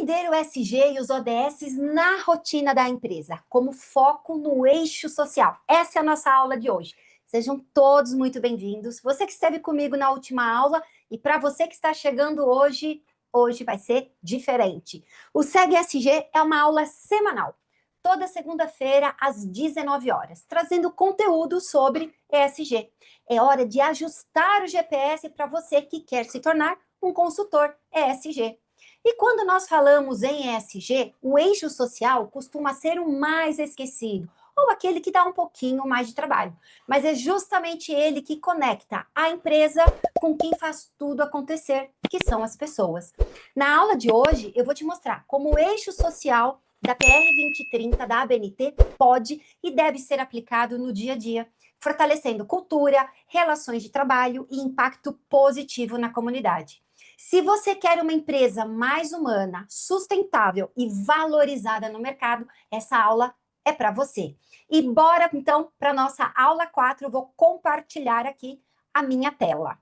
Entender o SG e os ODS na rotina da empresa, como foco no eixo social. Essa é a nossa aula de hoje. Sejam todos muito bem-vindos. Você que esteve comigo na última aula e para você que está chegando hoje, hoje vai ser diferente. O SEG SG é uma aula semanal, toda segunda-feira às 19 horas, trazendo conteúdo sobre ESG. É hora de ajustar o GPS para você que quer se tornar um consultor ESG. E quando nós falamos em ESG, o eixo social costuma ser o mais esquecido, ou aquele que dá um pouquinho mais de trabalho. Mas é justamente ele que conecta a empresa com quem faz tudo acontecer, que são as pessoas. Na aula de hoje, eu vou te mostrar como o eixo social da PR 2030 da ABNT pode e deve ser aplicado no dia a dia, fortalecendo cultura, relações de trabalho e impacto positivo na comunidade. Se você quer uma empresa mais humana, sustentável e valorizada no mercado, essa aula é para você. E bora então para a nossa aula 4, eu vou compartilhar aqui a minha tela.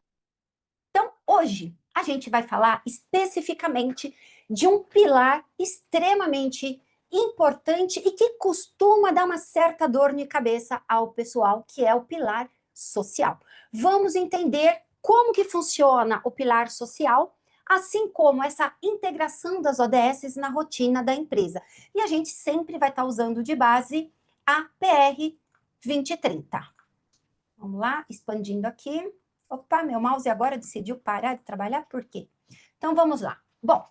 Então, hoje a gente vai falar especificamente de um pilar extremamente importante e que costuma dar uma certa dor de cabeça ao pessoal, que é o pilar social. Vamos entender como que funciona o pilar social, assim como essa integração das ODS na rotina da empresa. E a gente sempre vai estar usando de base a PR 2030. Vamos lá, expandindo aqui. Opa, meu mouse agora decidiu parar de trabalhar, por quê? Então, vamos lá. Bom,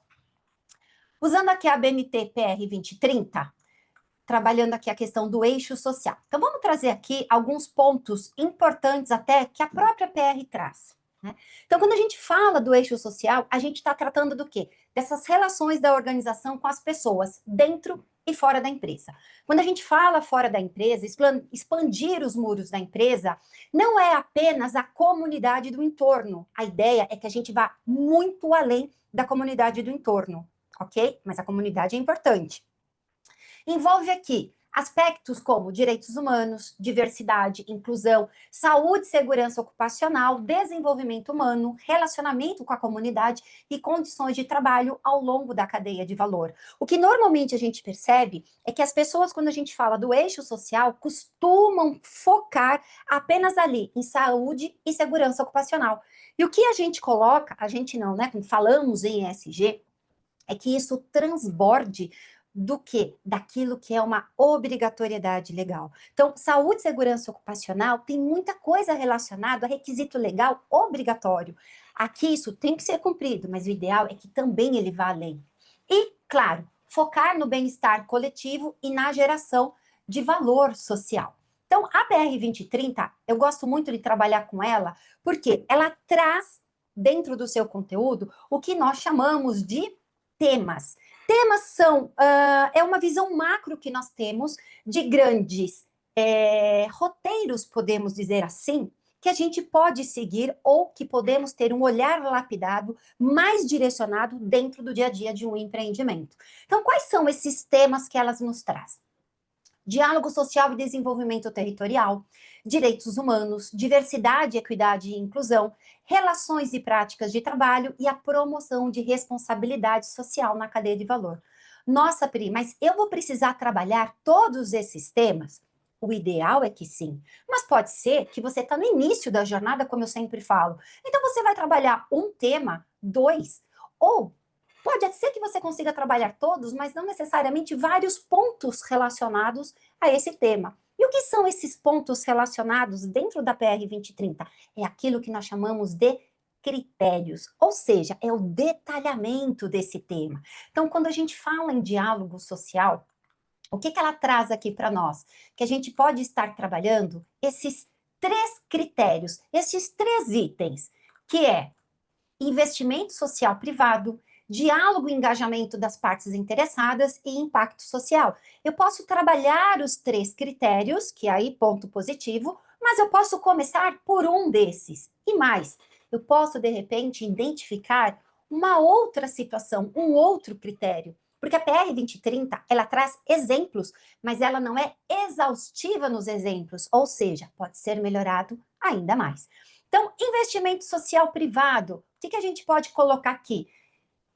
usando aqui a BNT PR 2030, trabalhando aqui a questão do eixo social. Então, vamos trazer aqui alguns pontos importantes até que a própria PR traz. Né? Então, quando a gente fala do eixo social, a gente está tratando do quê? Dessas relações da organização com as pessoas, dentro e fora da empresa. Quando a gente fala fora da empresa, expandir os muros da empresa, não é apenas a comunidade do entorno. A ideia é que a gente vá muito além da comunidade do entorno, ok? Mas a comunidade é importante. Envolve aqui aspectos como direitos humanos, diversidade, inclusão, saúde e segurança ocupacional, desenvolvimento humano, relacionamento com a comunidade e condições de trabalho ao longo da cadeia de valor. O que normalmente a gente percebe é que as pessoas, quando a gente fala do eixo social, costumam focar apenas ali em saúde e segurança ocupacional. E o que a gente coloca, a gente não, né? Quando falamos em ESG, é que isso transborde do que? Daquilo que é uma obrigatoriedade legal. Então, saúde e segurança ocupacional tem muita coisa relacionada a requisito legal obrigatório. Aqui isso tem que ser cumprido, mas o ideal é que também ele vá além. E, claro, focar no bem-estar coletivo e na geração de valor social. Então, a BR 2030, eu gosto muito de trabalhar com ela, porque ela traz dentro do seu conteúdo o que nós chamamos de temas. Temas são, é uma visão macro que nós temos de grandes roteiros, podemos dizer assim, que a gente pode seguir ou que podemos ter um olhar lapidado, mais direcionado dentro do dia a dia de um empreendimento. Então, quais são esses temas que elas nos trazem? Diálogo social e desenvolvimento territorial, direitos humanos, diversidade, equidade e inclusão, relações e práticas de trabalho e a promoção de responsabilidade social na cadeia de valor. Nossa, Pri, mas eu vou precisar trabalhar todos esses temas? O ideal é que sim, mas pode ser que você está no início da jornada, como eu sempre falo. Então você vai trabalhar um tema, dois, ou pode ser que você consiga trabalhar todos, mas não necessariamente vários pontos relacionados a esse tema. E o que são esses pontos relacionados dentro da PR 2030? É aquilo que nós chamamos de critérios, ou seja, é o detalhamento desse tema. Então, quando a gente fala em diálogo social, o que ela traz aqui para nós? Que a gente pode estar trabalhando esses três critérios, esses três itens, que é investimento social privado, diálogo e engajamento das partes interessadas e impacto social. Eu posso trabalhar os três critérios, que aí ponto positivo, mas eu posso começar por um desses. E mais, eu posso, de repente, identificar uma outra situação, um outro critério. Porque a PR 2030, ela traz exemplos, mas ela não é exaustiva nos exemplos, ou seja, pode ser melhorado ainda mais. Então, investimento social privado, o que a gente pode colocar aqui?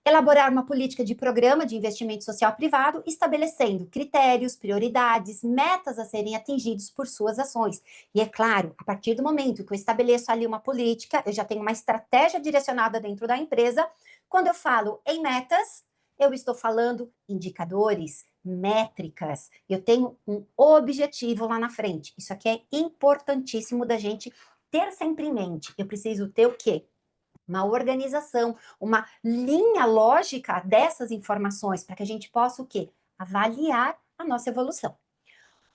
Elaborar uma política de programa de investimento social privado, estabelecendo critérios, prioridades, metas a serem atingidos por suas ações. E é claro, a partir do momento que eu estabeleço ali uma política, eu já tenho uma estratégia direcionada dentro da empresa. Quando eu falo em metas, eu estou falando indicadores, métricas. Eu tenho um objetivo lá na frente. Isso aqui é importantíssimo da gente ter sempre em mente. Eu preciso ter o quê? Uma organização, uma linha lógica dessas informações para que a gente possa o quê? Avaliar a nossa evolução.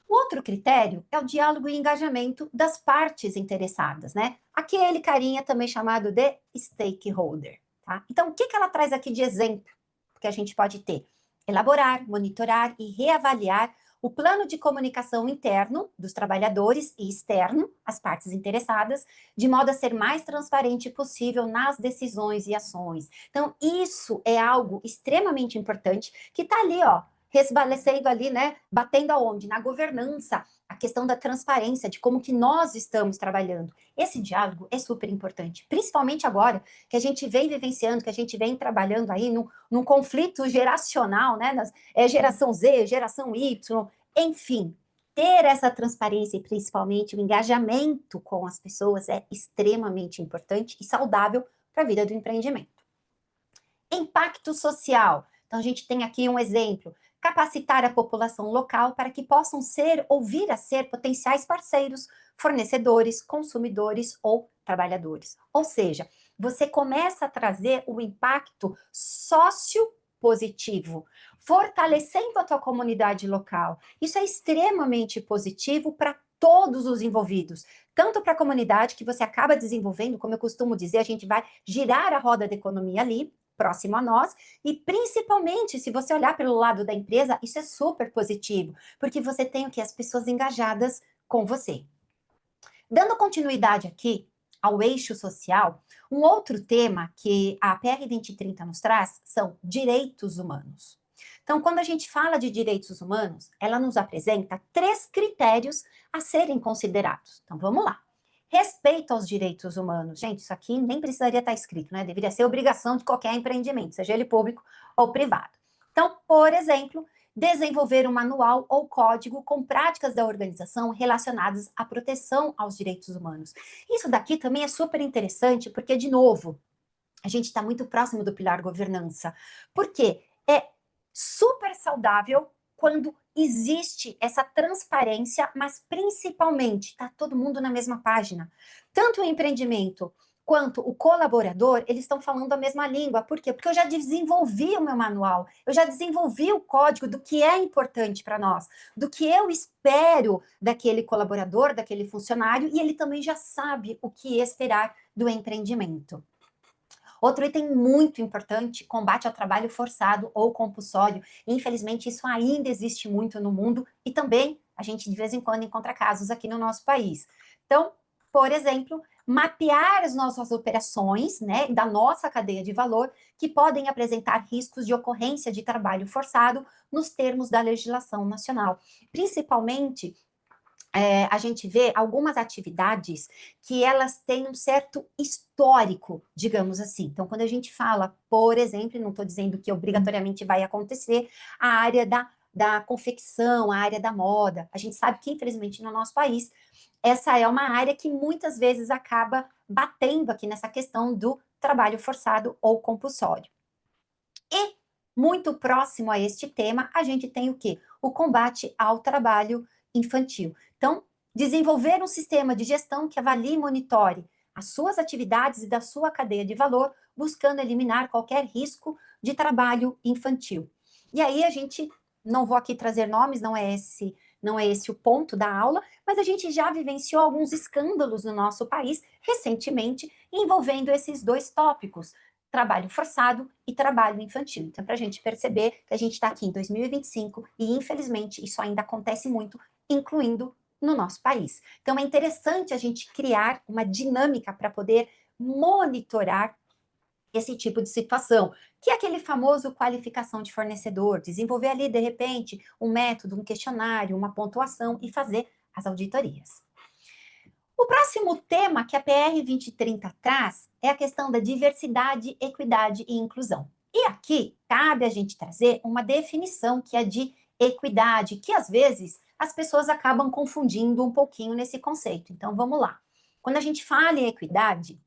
O outro critério é o diálogo e engajamento das partes interessadas, né? Aquele carinha também chamado de stakeholder, tá? Então, o que ela traz aqui de exemplo que a gente pode ter? Elaborar, monitorar e reavaliar o plano de comunicação interno dos trabalhadores e externo, as partes interessadas, de modo a ser mais transparente possível nas decisões e ações. Então, isso é algo extremamente importante que está ali, ó, resvalecendo ali, né, batendo aonde? Na governança, a questão da transparência, de como que nós estamos trabalhando. Esse diálogo é super importante, principalmente agora que a gente vem vivenciando, que a gente vem trabalhando aí num conflito geracional, né, geração Z, geração Y, enfim, ter essa transparência e principalmente o engajamento com as pessoas é extremamente importante e saudável para a vida do empreendimento. Impacto social. Então, a gente tem aqui um exemplo: capacitar a população local para que possam ser ou vir a ser potenciais parceiros, fornecedores, consumidores ou trabalhadores. Ou seja, você começa a trazer o impacto positivo, fortalecendo a tua comunidade local. Isso é extremamente positivo para todos os envolvidos, tanto para a comunidade que você acaba desenvolvendo, como eu costumo dizer, a gente vai girar a roda da economia ali, próximo a nós, e principalmente se você olhar pelo lado da empresa, isso é super positivo, porque você tem o que? As pessoas engajadas com você. Dando continuidade aqui ao eixo social, um outro tema que a PR 2030 nos traz são direitos humanos. Então, quando a gente fala de direitos humanos, ela nos apresenta 3 critérios a serem considerados. Então, vamos lá. Respeito aos direitos humanos. Gente, isso aqui nem precisaria estar escrito, né? Deveria ser obrigação de qualquer empreendimento, seja ele público ou privado. Então, por exemplo, desenvolver um manual ou código com práticas da organização relacionadas à proteção aos direitos humanos. Isso daqui também é super interessante, porque, de novo, a gente está muito próximo do pilar governança. Por quê? É super saudável quando existe essa transparência, mas principalmente está todo mundo na mesma página. Tanto o empreendimento quanto o colaborador, eles estão falando a mesma língua. Por quê? Porque eu já desenvolvi o meu manual, eu já desenvolvi o código do que é importante para nós, do que eu espero daquele colaborador, daquele funcionário, e ele também já sabe o que esperar do empreendimento. Outro item muito importante, combate ao trabalho forçado ou compulsório. Infelizmente, isso ainda existe muito no mundo e também a gente de vez em quando encontra casos aqui no nosso país. Então, por exemplo, mapear as nossas operações, né, da nossa cadeia de valor, que podem apresentar riscos de ocorrência de trabalho forçado nos termos da legislação nacional. Principalmente a gente vê algumas atividades que elas têm um certo histórico, digamos assim. Então, quando a gente fala, por exemplo, não estou dizendo que obrigatoriamente vai acontecer, a área da confecção, a área da moda, a gente sabe que, infelizmente, no nosso país, essa é uma área que muitas vezes acaba batendo aqui nessa questão do trabalho forçado ou compulsório. E, muito próximo a este tema, a gente tem o quê? O combate ao trabalho infantil. Então, desenvolver um sistema de gestão que avalie e monitore as suas atividades e da sua cadeia de valor, buscando eliminar qualquer risco de trabalho infantil. E aí a gente, não vou aqui trazer nomes, não é esse o ponto da aula, mas a gente já vivenciou alguns escândalos no nosso país recentemente envolvendo esses 2 tópicos, trabalho forçado e trabalho infantil. Então, para a gente perceber que a gente está aqui em 2025 e, infelizmente, isso ainda acontece muito, incluindo no nosso país. Então, é interessante a gente criar uma dinâmica para poder monitorar esse tipo de situação, que é aquele famoso qualificação de fornecedor, desenvolver ali, de repente, um método, um questionário, uma pontuação e fazer as auditorias. O próximo tema que a PR 2030 traz é a questão da diversidade, equidade e inclusão. E aqui cabe a gente trazer uma definição que é de equidade, que às vezes as pessoas acabam confundindo um pouquinho nesse conceito. Então vamos lá. Quando a gente fala em equidade,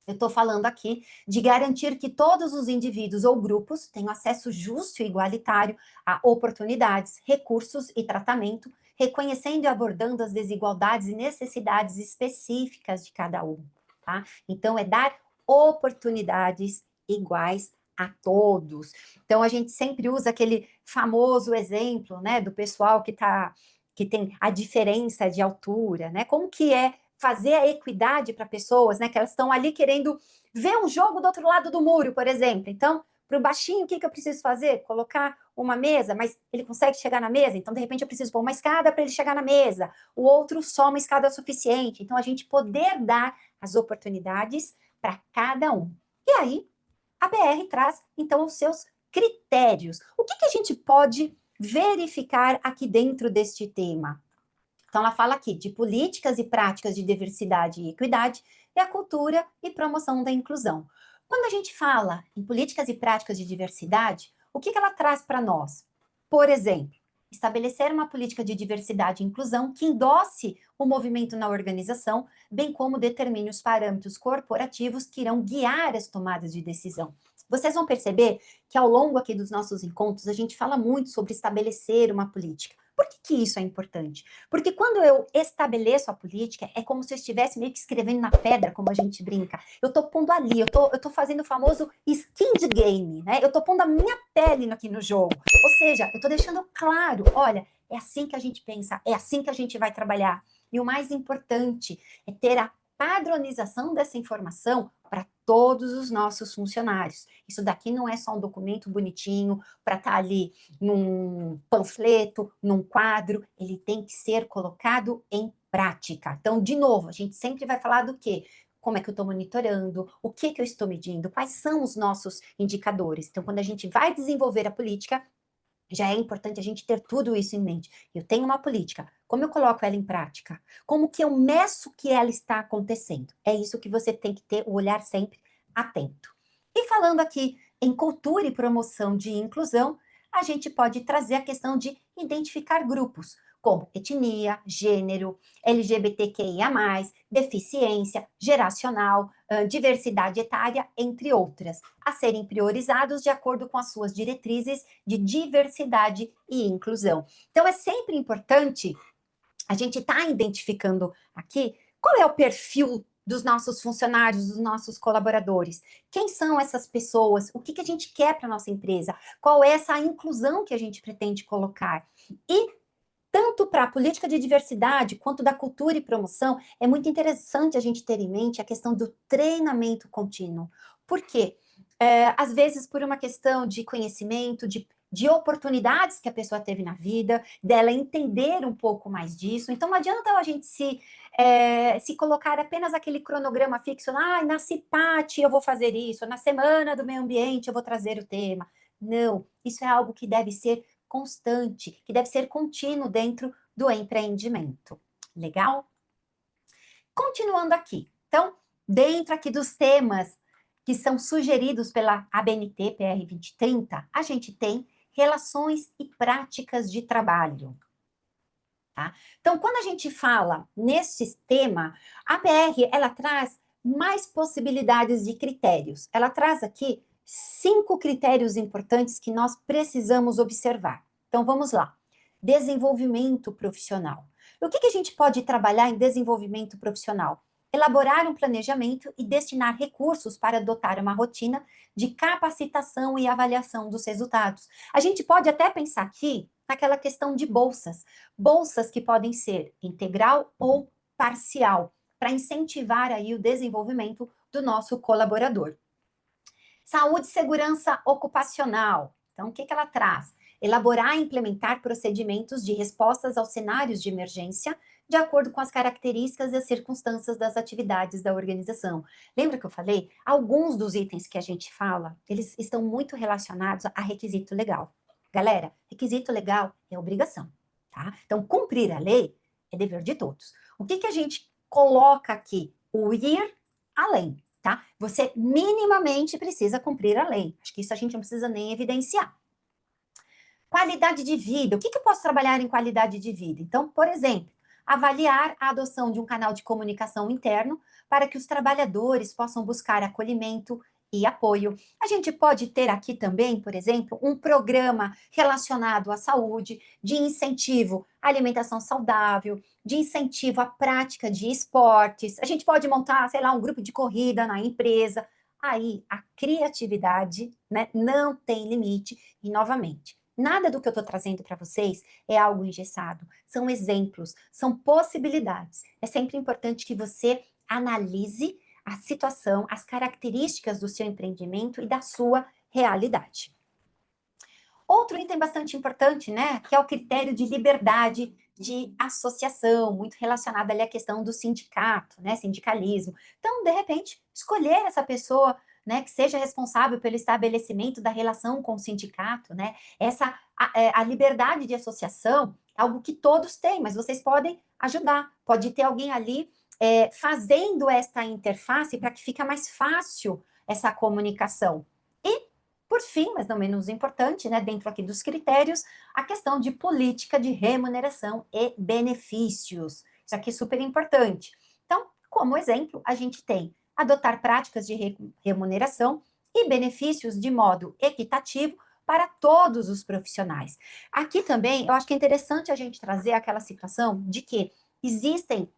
eu estou falando aqui de garantir que todos os indivíduos ou grupos tenham acesso justo e igualitário a oportunidades, recursos e tratamento, reconhecendo e abordando as desigualdades e necessidades específicas de cada um, tá? Então, é dar oportunidades iguais a todos. Então, a gente sempre usa aquele famoso exemplo, né, do pessoal que tem a diferença de altura, né? Como que é fazer a equidade para pessoas, né? Que elas estão ali querendo ver um jogo do outro lado do muro, por exemplo. Então, para o baixinho, o que eu preciso fazer? Colocar uma mesa, mas ele consegue chegar na mesa, então, de repente, eu preciso pôr uma escada para ele chegar na mesa. O outro, só uma escada é suficiente. Então, a gente poder dar as oportunidades para cada um. E aí, a BR traz, então, os seus critérios. O que a gente pode verificar aqui dentro deste tema? Então, ela fala aqui de políticas e práticas de diversidade e equidade e a cultura e promoção da inclusão. Quando a gente fala em políticas e práticas de diversidade, o que ela traz para nós? Por exemplo, estabelecer uma política de diversidade e inclusão que endosse o movimento na organização, bem como determine os parâmetros corporativos que irão guiar as tomadas de decisão. Vocês vão perceber que ao longo aqui dos nossos encontros, a gente fala muito sobre estabelecer uma política. Por que isso é importante? Porque quando eu estabeleço a política, é como se eu estivesse meio que escrevendo na pedra, como a gente brinca. Eu estou pondo ali, eu tô fazendo o famoso skin de game, né? Eu estou pondo a minha pele aqui no jogo. Ou seja, eu estou deixando claro, olha, é assim que a gente pensa, é assim que a gente vai trabalhar. E o mais importante é ter a padronização dessa informação para todos os nossos funcionários. Isso daqui não é só um documento bonitinho para estar ali num panfleto, num quadro, ele tem que ser colocado em prática. Então, de novo, a gente sempre vai falar do quê? Como é que eu estou monitorando? O que eu estou medindo? Quais são os nossos indicadores? Então, quando a gente vai desenvolver a política, já é importante a gente ter tudo isso em mente. Eu tenho uma política, como eu coloco ela em prática? Como que eu meço que ela está acontecendo? É isso que você tem que ter o olhar sempre atento. E falando aqui em cultura e promoção de inclusão, a gente pode trazer a questão de identificar grupos, como etnia, gênero, LGBTQIA+, deficiência, geracional, diversidade etária, entre outras, a serem priorizados de acordo com as suas diretrizes de diversidade e inclusão. Então, é sempre importante a gente estar identificando aqui qual é o perfil dos nossos funcionários, dos nossos colaboradores. Quem são essas pessoas? O que a gente quer para a nossa empresa? Qual é essa inclusão que a gente pretende colocar? E tanto para a política de diversidade quanto da cultura e promoção, é muito interessante a gente ter em mente a questão do treinamento contínuo. Por quê? Às vezes, por uma questão de conhecimento, de oportunidades que a pessoa teve na vida, dela entender um pouco mais disso. Então, não adianta a gente se colocar apenas aquele cronograma fixo, na CIPAT eu vou fazer isso, na Semana do Meio Ambiente eu vou trazer o tema. Não, isso é algo que deve ser constante, que deve ser contínuo dentro do empreendimento. Legal? Continuando aqui. Então, dentro aqui dos temas que são sugeridos pela ABNT PR 2030, a gente tem relações e práticas de trabalho. Tá? Então, quando a gente fala nesse tema, a BR ela traz mais possibilidades de critérios. Ela traz aqui 5 critérios importantes que nós precisamos observar. Então, vamos lá. Desenvolvimento profissional. O que a gente pode trabalhar em desenvolvimento profissional? Elaborar um planejamento e destinar recursos para adotar uma rotina de capacitação e avaliação dos resultados. A gente pode até pensar aqui naquela questão de bolsas. Bolsas que podem ser integral ou parcial, para incentivar aí o desenvolvimento do nosso colaborador. Saúde e segurança ocupacional. Então, o que ela traz? Elaborar e implementar procedimentos de respostas aos cenários de emergência de acordo com as características e as circunstâncias das atividades da organização. Lembra que eu falei? Alguns dos itens que a gente fala, eles estão muito relacionados a requisito legal. Galera, requisito legal é obrigação, tá? Então, cumprir a lei é dever de todos. O que a gente coloca aqui? O ir além. tá? Você minimamente precisa cumprir a lei. Acho que isso a gente não precisa nem evidenciar. Qualidade de vida. O que eu posso trabalhar em qualidade de vida? Então, por exemplo, avaliar a adoção de um canal de comunicação interno para que os trabalhadores possam buscar acolhimento e apoio. A gente pode ter aqui também, por exemplo, um programa relacionado à saúde, de incentivo à alimentação saudável, de incentivo à prática de esportes. A gente pode montar, sei lá, um grupo de corrida na empresa. Aí a criatividade, né, não tem limite. E, novamente, nada do que eu estou trazendo para vocês é algo engessado. São exemplos, são possibilidades. É sempre importante que você analise a situação, as características do seu empreendimento e da sua realidade. Outro item bastante importante, né, que é o critério de liberdade de associação, muito relacionado ali à questão do sindicato, né, sindicalismo. Então, de repente, escolher essa pessoa, né, que seja responsável pelo estabelecimento da relação com o sindicato, né, a liberdade de associação é algo que todos têm, mas vocês podem ajudar, pode ter alguém ali fazendo esta interface para que fique mais fácil essa comunicação. E por fim, mas não menos importante, né, dentro aqui dos critérios, a questão de política de remuneração e benefícios. Isso aqui é super importante. Então, como exemplo, a gente tem adotar práticas de remuneração e benefícios de modo equitativo para todos os profissionais. Aqui também, eu acho que é interessante a gente trazer aquela situação de que existem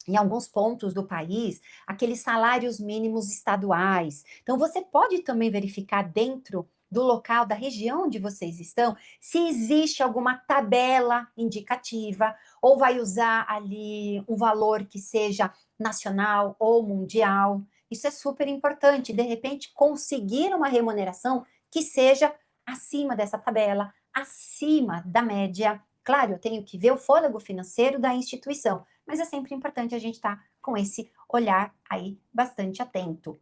em alguns pontos do país, aqueles salários mínimos estaduais. Então, você pode também verificar dentro do local, da região onde vocês estão, se existe alguma tabela indicativa, ou vai usar ali um valor que seja nacional ou mundial. Isso é super importante, de repente, conseguir uma remuneração que seja acima dessa tabela, acima da média. Claro, eu tenho que ver o fôlego financeiro da instituição, mas é sempre importante a gente estar com esse olhar aí bastante atento.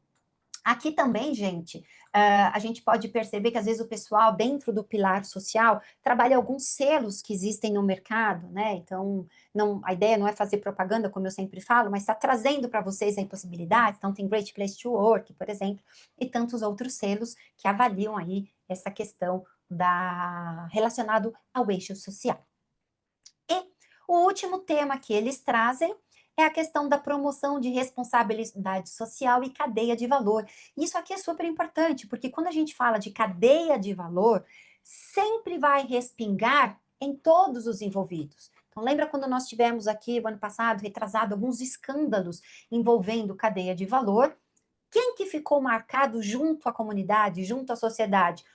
Aqui também, gente, a gente pode perceber que às vezes o pessoal, dentro do pilar social, trabalha alguns selos que existem no mercado, né? Então, não, a ideia não é fazer propaganda, como eu sempre falo, mas está trazendo para vocês aí possibilidades. Então, tem Great Place to Work, por exemplo, e tantos outros selos que avaliam aí essa questão relacionado ao eixo social. E o último tema que eles trazem é a questão da promoção de responsabilidade social e cadeia de valor. Isso aqui é super importante, porque quando a gente fala de cadeia de valor, sempre vai respingar em todos os envolvidos. Então, lembra quando nós tivemos aqui, o ano passado, retrasado, alguns escândalos envolvendo cadeia de valor? Quem que ficou marcado junto à comunidade, junto à sociedade?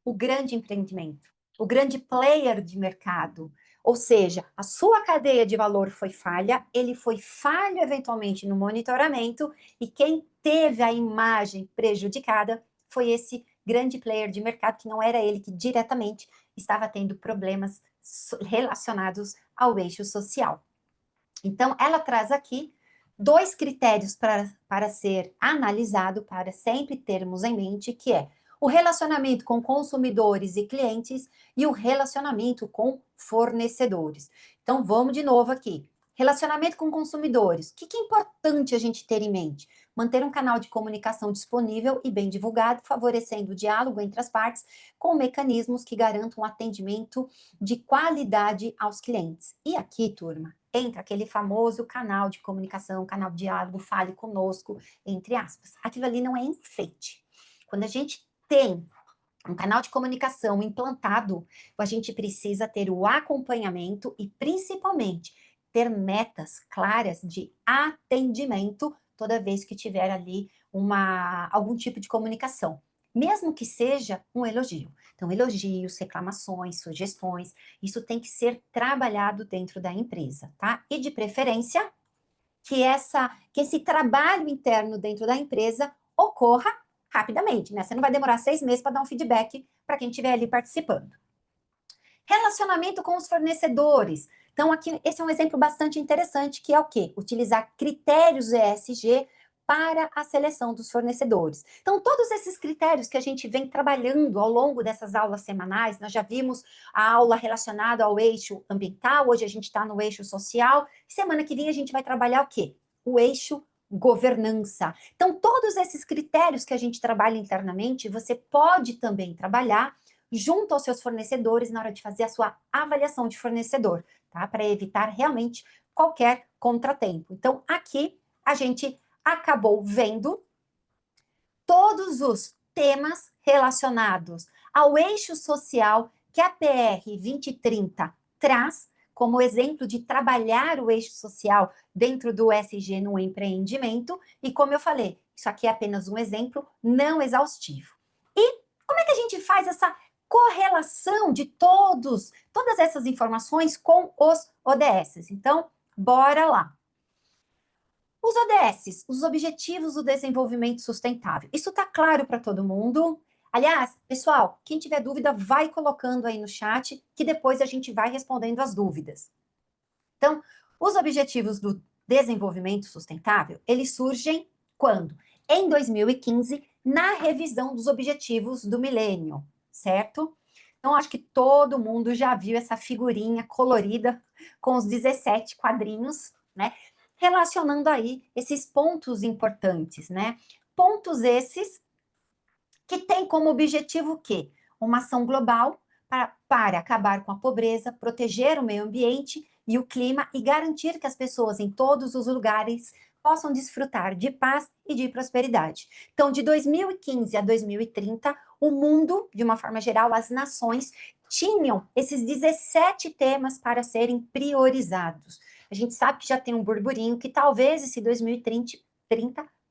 O grande empreendimento, o grande player de mercado. Ou seja, a sua cadeia de valor foi falha, ele foi falho eventualmente no monitoramento, e quem teve a imagem prejudicada foi esse grande player de mercado, que não era ele que diretamente estava tendo problemas relacionados ao eixo social. Então, ela traz aqui 2 critérios para ser analisado, para sempre termos em mente, que é o relacionamento com consumidores e clientes e o relacionamento com fornecedores. Então, vamos de novo aqui. Relacionamento com consumidores. O que é importante a gente ter em mente? Manter um canal de comunicação disponível e bem divulgado, favorecendo o diálogo entre as partes, com mecanismos que garantam um atendimento de qualidade aos clientes. E aqui, turma, entra aquele famoso canal de comunicação, canal de diálogo, fale conosco, entre aspas. Aquilo ali não é enfeite. Quando a gente tem um canal de comunicação implantado, a gente precisa ter o acompanhamento e, principalmente, ter metas claras de atendimento toda vez que tiver ali algum tipo de comunicação, mesmo que seja um elogio. Então, elogios, reclamações, sugestões, isso tem que ser trabalhado dentro da empresa, tá? E de preferência, que esse trabalho interno dentro da empresa ocorra rapidamente, né? Você não vai demorar 6 meses para dar um feedback para quem estiver ali participando. Relacionamento com os fornecedores. Então, aqui, esse é um exemplo bastante interessante, que é o quê? Utilizar critérios ESG para a seleção dos fornecedores. Então, todos esses critérios que a gente vem trabalhando ao longo dessas aulas semanais, nós já vimos a aula relacionada ao eixo ambiental, hoje a gente está no eixo social, semana que vem a gente vai trabalhar o quê? O eixo governança. Então, todos esses critérios que a gente trabalha internamente, você pode também trabalhar junto aos seus fornecedores na hora de fazer a sua avaliação de fornecedor, tá? Para evitar realmente qualquer contratempo. Então, aqui a gente acabou vendo todos os temas relacionados ao eixo social que a PR 2030 traz como exemplo de trabalhar o eixo social dentro do SG no empreendimento. E como eu falei, isso aqui é apenas um exemplo não exaustivo. E como é que a gente faz essa correlação de todas essas informações com os ODS? Então, bora lá. Os ODS, os Objetivos do Desenvolvimento Sustentável. Isso está claro para todo mundo? Aliás, pessoal, quem tiver dúvida, vai colocando aí no chat, que depois a gente vai respondendo as dúvidas. Então, os Objetivos do Desenvolvimento Sustentável, eles surgem quando? Em 2015, na revisão dos Objetivos do Milênio, certo? Então, acho que todo mundo já viu essa figurinha colorida com os 17 quadrinhos, né? Relacionando aí esses pontos importantes, né? Pontos esses que têm como objetivo o quê? Uma ação global para acabar com a pobreza, proteger o meio ambiente e o clima e garantir que as pessoas em todos os lugares possam desfrutar de paz e de prosperidade. Então, de 2015 a 2030, o mundo, de uma forma geral, as nações tinham esses 17 temas para serem priorizados. A gente sabe que já tem um burburinho que talvez esse 2030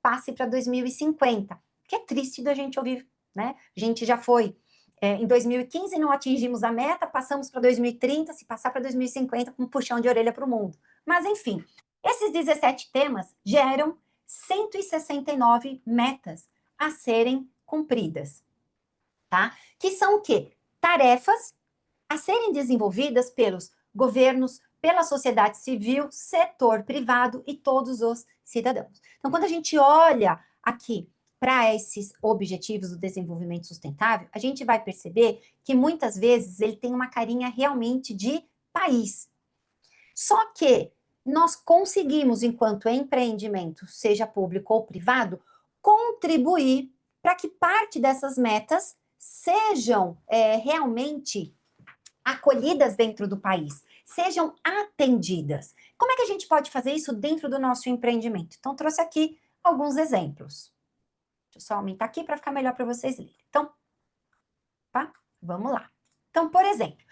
passe para 2050, que é triste da gente ouvir, né? A gente já foi em 2015 não atingimos a meta, passamos para 2030, se passar para 2050, com um puxão de orelha para o mundo. Mas, enfim, esses 17 temas geram 169 metas a serem cumpridas, tá? Que são o quê? Tarefas a serem desenvolvidas pelos governos, pela sociedade civil, setor privado e todos os cidadãos. Então, quando a gente olha aqui para esses objetivos do desenvolvimento sustentável, a gente vai perceber que muitas vezes ele tem uma carinha realmente de país. Só que nós conseguimos, enquanto empreendimento, seja público ou privado, contribuir para que parte dessas metas sejam realmente acolhidas dentro do país, sejam atendidas. Como é que a gente pode fazer isso dentro do nosso empreendimento? Então, trouxe aqui alguns exemplos. Deixa eu só aumentar aqui para ficar melhor para vocês lerem. Então, tá? Vamos lá. Então, por exemplo,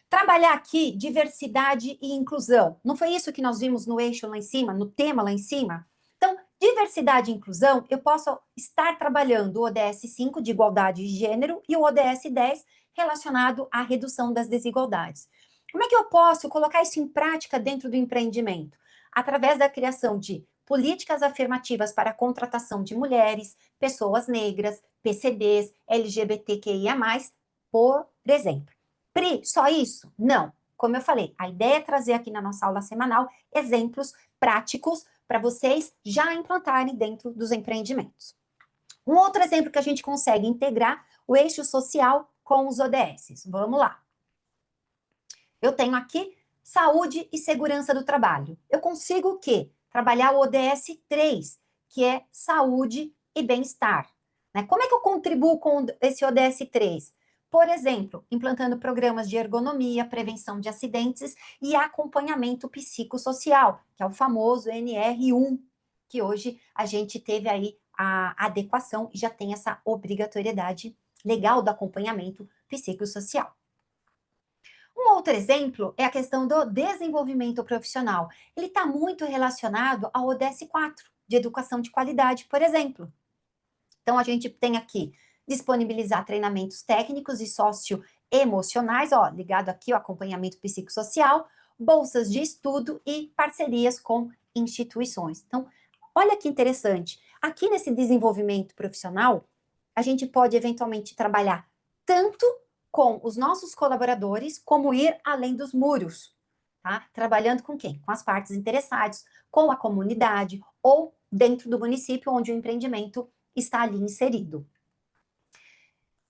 trabalhar aqui diversidade e inclusão. Não foi isso que nós vimos no eixo lá em cima, no tema lá em cima? Então, diversidade e inclusão, eu posso estar trabalhando o ODS 5 de igualdade de gênero e o ODS 10 relacionado à redução das desigualdades. Como é que eu posso colocar isso em prática dentro do empreendimento? Através da criação de políticas afirmativas para a contratação de mulheres, pessoas negras, PCDs, LGBTQIA+, por exemplo. Pri, só isso? Não. Como eu falei, a ideia é trazer aqui na nossa aula semanal exemplos práticos para vocês já implantarem dentro dos empreendimentos. Um outro exemplo que a gente consegue integrar o eixo social com os ODS. Vamos lá. Eu tenho aqui saúde e segurança do trabalho. Eu consigo o quê? Trabalhar o ODS 3, que é saúde e bem-estar. Né? Como é que eu contribuo com esse ODS 3? Por exemplo, implantando programas de ergonomia, prevenção de acidentes e acompanhamento psicossocial, que é o famoso NR1, que hoje a gente teve aí a adequação e já tem essa obrigatoriedade legal do acompanhamento psicossocial. Um outro exemplo é a questão do desenvolvimento profissional. Ele está muito relacionado ao ODS 4, de educação de qualidade, por exemplo. Então, a gente tem aqui disponibilizar treinamentos técnicos e socioemocionais, ó, ligado aqui ao acompanhamento psicossocial, bolsas de estudo e parcerias com instituições. Então, olha que interessante. Aqui nesse desenvolvimento profissional, a gente pode eventualmente trabalhar tanto com os nossos colaboradores, como ir além dos muros, tá? Trabalhando com quem? Com as partes interessadas, com a comunidade ou dentro do município onde o empreendimento está ali inserido.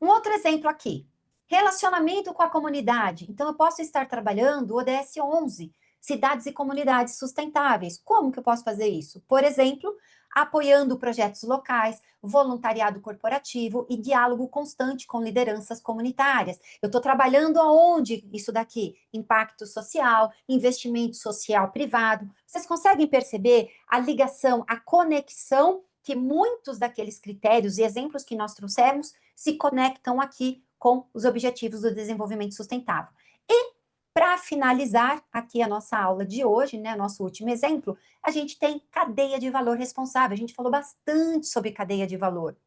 Um outro exemplo aqui, relacionamento com a comunidade. Então, eu posso estar trabalhando o ODS 11, cidades e comunidades sustentáveis. Como que eu posso fazer isso? Por exemplo, apoiando projetos locais, voluntariado corporativo e diálogo constante com lideranças comunitárias. Eu estou trabalhando aonde isso daqui? Impacto social, investimento social privado. Vocês conseguem perceber a ligação, a conexão que muitos daqueles critérios e exemplos que nós trouxemos se conectam aqui com os objetivos do desenvolvimento sustentável. E para finalizar aqui a nossa aula de hoje, né, nosso último exemplo, a gente tem cadeia de valor responsável. A gente falou bastante sobre cadeia de valor.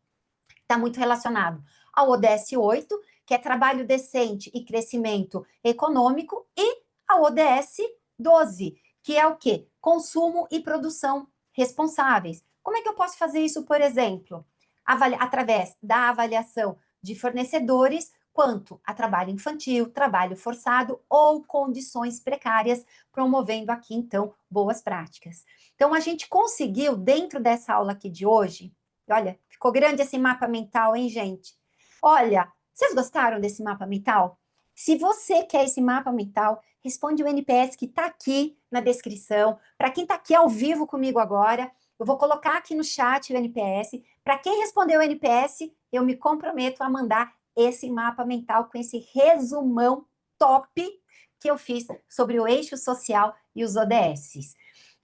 Está muito relacionado ao ODS 8, que é trabalho decente e crescimento econômico, e ao ODS 12, que é o quê? Consumo e produção responsáveis. Como é que eu posso fazer isso, por exemplo? Através da avaliação de fornecedores, quanto a trabalho infantil, trabalho forçado ou condições precárias, promovendo aqui, então, boas práticas. Então, a gente conseguiu, dentro dessa aula aqui de hoje, olha, ficou grande esse mapa mental, hein, gente? Olha, vocês gostaram desse mapa mental? Se você quer esse mapa mental, responde o NPS que está aqui na descrição. Para quem está aqui ao vivo comigo agora, eu vou colocar aqui no chat o NPS. Para quem respondeu o NPS, eu me comprometo a mandar esse mapa mental com esse resumão top que eu fiz sobre o eixo social e os ODSs.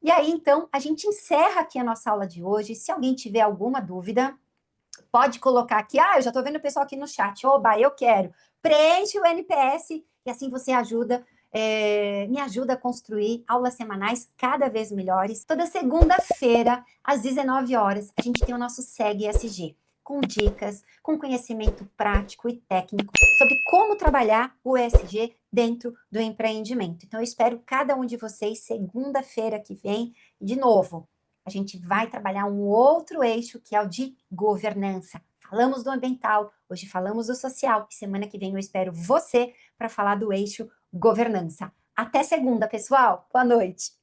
E aí, então, a gente encerra aqui a nossa aula de hoje. Se alguém tiver alguma dúvida, pode colocar aqui. Ah, eu já estou vendo o pessoal aqui no chat. Oba, eu quero. Preenche o NPS e assim você ajuda, me ajuda a construir aulas semanais cada vez melhores. Toda segunda-feira, às 19 horas, a gente tem o nosso Segue ESG, com dicas, com conhecimento prático e técnico sobre como trabalhar o ESG dentro do empreendimento. Então, eu espero cada um de vocês segunda-feira que vem. De novo, a gente vai trabalhar um outro eixo, que é o de governança. Falamos do ambiental, hoje falamos do social, e semana que vem eu espero você para falar do eixo governança. Até segunda, pessoal. Boa noite.